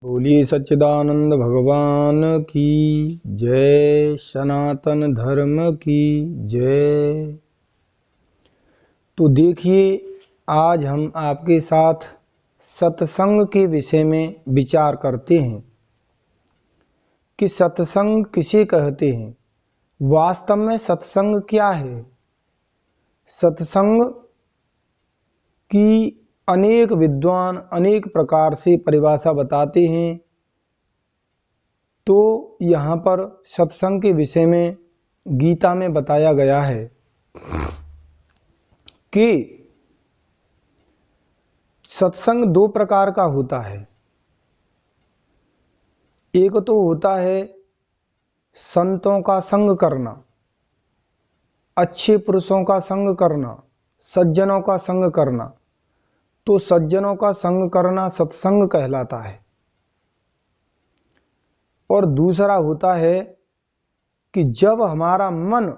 बोलिए सच्चिदानंद भगवान की जय, सनातन धर्म की जय। तो देखिए, आज हम आपके साथ सत्संग के विषय में विचार करते हैं कि सत्संग किसे कहते हैं। वास्तव में सत्संग क्या है। सत्संग की अनेक विद्वान अनेक प्रकार से परिभाषा बताते हैं। तो यहाँ पर सत्संग के विषय में गीता में बताया गया है कि सत्संग दो प्रकार का होता है। एक तो होता है संतों का संग करना, अच्छे पुरुषों का संग करना, सज्जनों का संग करना। तो सज्जनों का संग करना सत्संग कहलाता है। और दूसरा होता है कि जब हमारा मन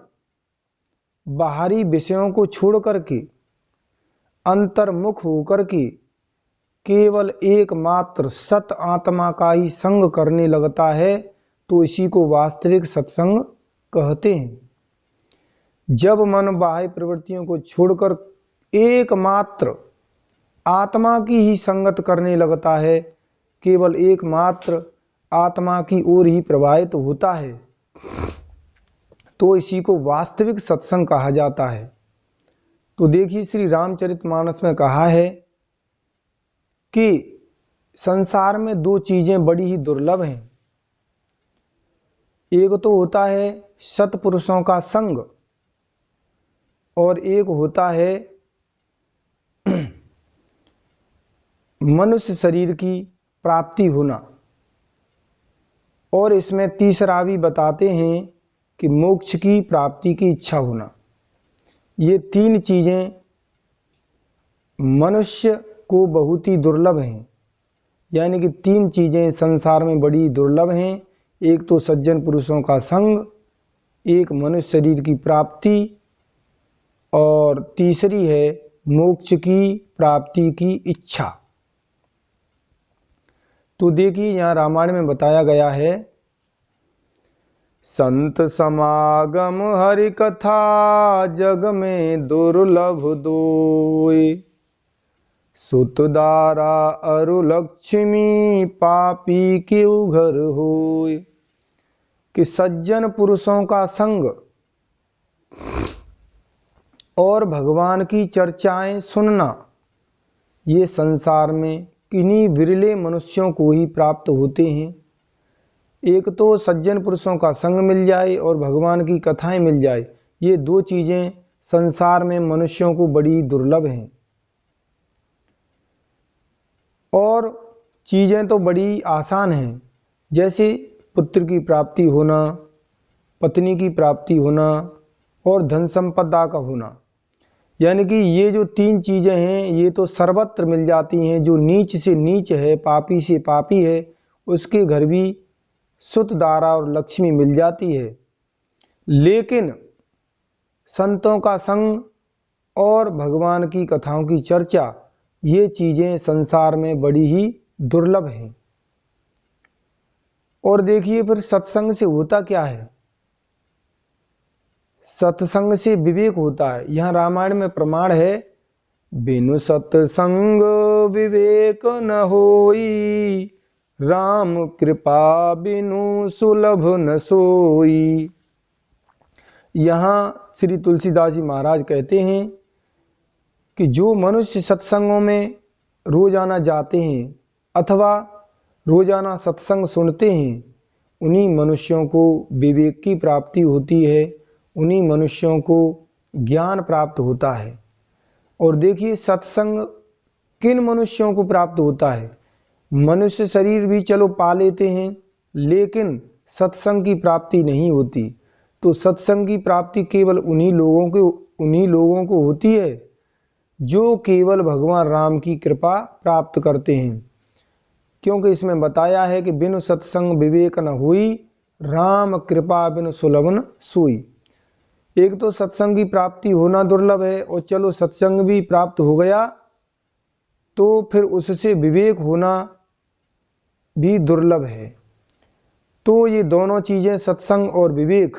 बाहरी विषयों को छोड़ करके अंतर्मुख होकर के केवल एकमात्र सत आत्मा का ही संग करने लगता है, तो इसी को वास्तविक सत्संग कहते हैं। जब मन बाह्य प्रवृत्तियों को छोड़कर एकमात्र आत्मा की ही संगत करने लगता है, केवल एकमात्र आत्मा की ओर ही प्रवाहित होता है, तो इसी को वास्तविक सत्संग कहा जाता है। तो देखिए, श्री रामचरितमानस में कहा है कि संसार में दो चीजें बड़ी ही दुर्लभ हैं। एक तो होता है सत्पुरुषों का संग और एक होता है मनुष्य शरीर की प्राप्ति होना। और इसमें तीसरा भी बताते हैं कि मोक्ष की प्राप्ति की इच्छा होना। ये तीन चीजें मनुष्य को बहुत ही दुर्लभ हैं। यानी कि तीन चीजें संसार में बड़ी दुर्लभ हैं। एक तो सज्जन पुरुषों का संग, एक मनुष्य शरीर की प्राप्ति और तीसरी है मोक्ष की प्राप्ति की इच्छा। तो देखिए, यहाँ रामायण में बताया गया है, संत समागम हरि कथा जग में दुर्लभ दोय, सुतदारा अरु लक्ष्मी पापी के घर होय। कि सज्जन पुरुषों का संग और भगवान की चर्चाएं सुनना, ये संसार में किन्हीं विरले मनुष्यों को ही प्राप्त होते हैं। एक तो सज्जन पुरुषों का संग मिल जाए और भगवान की कथाएं मिल जाए, ये दो चीजें संसार में मनुष्यों को बड़ी दुर्लभ हैं। और चीजें तो बड़ी आसान हैं, जैसे पुत्र की प्राप्ति होना, पत्नी की प्राप्ति होना और धन संपदा का होना। यानी कि ये जो तीन चीजें हैं, ये तो सर्वत्र मिल जाती हैं। जो नीच से नीच है, पापी से पापी है, उसके घर भी सुत, दारा और लक्ष्मी मिल जाती है। लेकिन संतों का संग और भगवान की कथाओं की चर्चा, ये चीजें संसार में बड़ी ही दुर्लभ हैं। और देखिए, फिर सत्संग से होता क्या है। सत्संग से विवेक होता है। यहां रामायण में प्रमाण है, बिनु सत्संग विवेक न होई, राम कृपा बिनु सुलभ न सोई। यहां श्री तुलसीदास जी महाराज कहते हैं कि जो मनुष्य सत्संगों में रोजाना जाते हैं अथवा रोजाना सत्संग सुनते हैं, उन्हीं मनुष्यों को विवेक की प्राप्ति होती है, उन्हीं मनुष्यों को ज्ञान प्राप्त होता है। और देखिए, सत्संग किन मनुष्यों को प्राप्त होता है। मनुष्य शरीर भी चलो पा लेते हैं, लेकिन सत्संग की प्राप्ति नहीं होती। तो सत्संग की प्राप्ति केवल उन्हीं लोगों को होती है जो केवल भगवान राम की कृपा प्राप्त करते हैं। क्योंकि इसमें बताया है कि बिनु सत्संग विवेक न हुई, राम कृपा बिनु सुलभ न सोई। एक तो सत्संग की प्राप्ति होना दुर्लभ है, और चलो सत्संग भी प्राप्त हो गया तो फिर उससे विवेक होना भी दुर्लभ है। तो ये दोनों चीज़ें, सत्संग और विवेक,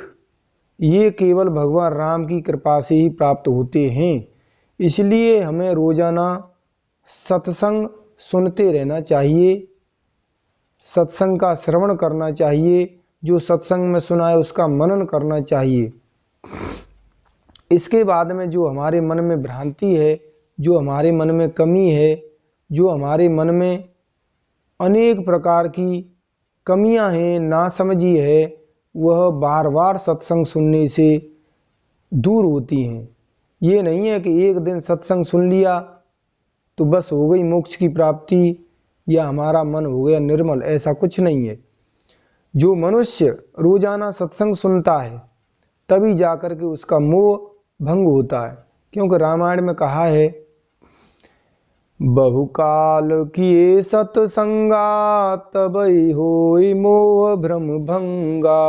ये केवल भगवान राम की कृपा से ही प्राप्त होते हैं। इसलिए हमें रोजाना सत्संग सुनते रहना चाहिए, सत्संग का श्रवण करना चाहिए, जो सत्संग में सुना है उसका मनन करना चाहिए। इसके बाद में जो हमारे मन में भ्रांति है, जो हमारे मन में कमी है, जो हमारे मन में अनेक प्रकार की कमियां हैं, नासमझी है, वह बार बार सत्संग सुनने से दूर होती हैं। ये नहीं है कि एक दिन सत्संग सुन लिया तो बस हो गई मोक्ष की प्राप्ति या हमारा मन हो गया निर्मल, ऐसा कुछ नहीं है। जो मनुष्य रोजाना सत्संग सुनता है तभी जाकर के उसका मोह भंग होता है। क्योंकि रामायण में कहा है, बहुकाल किए सत्संगा तबई होई मोह भ्रम भंगा।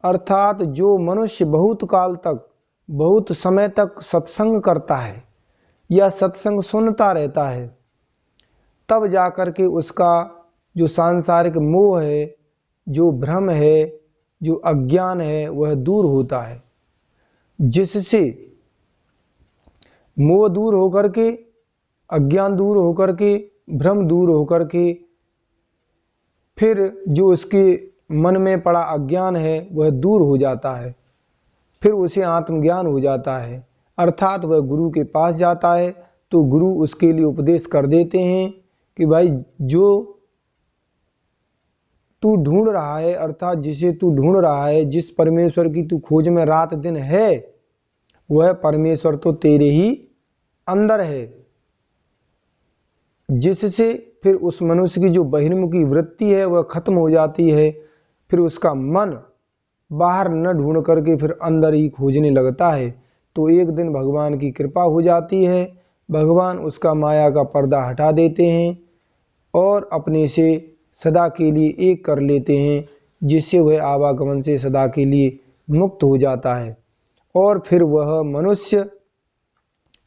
अर्थात जो मनुष्य बहुत काल तक, बहुत समय तक सत्संग करता है या सत्संग सुनता रहता है, तब जाकर के उसका जो सांसारिक मोह है, जो भ्रम है, जो अज्ञान है, वह दूर होता है। जिससे मोह दूर होकर के, अज्ञान दूर होकर के, भ्रम दूर होकर के, फिर जो उसके मन में पड़ा अज्ञान है वह दूर हो जाता है, फिर उसे आत्मज्ञान हो जाता है। अर्थात वह गुरु के पास जाता है तो गुरु उसके लिए उपदेश कर देते हैं कि भाई जो तू ढूंढ रहा है, अर्थात जिसे तू ढूंढ रहा है, जिस परमेश्वर की तू खोज में रात दिन है, वह परमेश्वर तो तेरे ही अंदर है। जिससे फिर उस मनुष्य की जो बहिर्मुखी वृत्ति है वह खत्म हो जाती है, फिर उसका मन बाहर न ढूंढ करके फिर अंदर ही खोजने लगता है। तो एक दिन भगवान की कृपा हो जाती है, भगवान उसका माया का पर्दा हटा देते हैं और अपने से सदा के लिए एक कर लेते हैं, जिससे वह आवागमन से सदा के लिए मुक्त हो जाता है। और फिर वह मनुष्य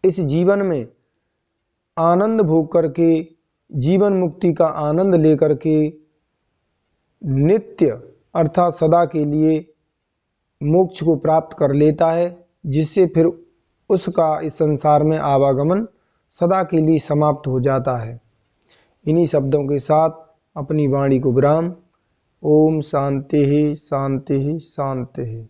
इस जीवन में आनंद भोग करके, जीवन मुक्ति का आनंद लेकर के नित्य अर्थात सदा के लिए मोक्ष को प्राप्त कर लेता है, जिससे फिर उसका इस संसार में आवागमन सदा के लिए समाप्त हो जाता है। इन्हीं शब्दों के साथ अपनी वाणी को विराम। ओम शांति ही शांति ही शांति ही।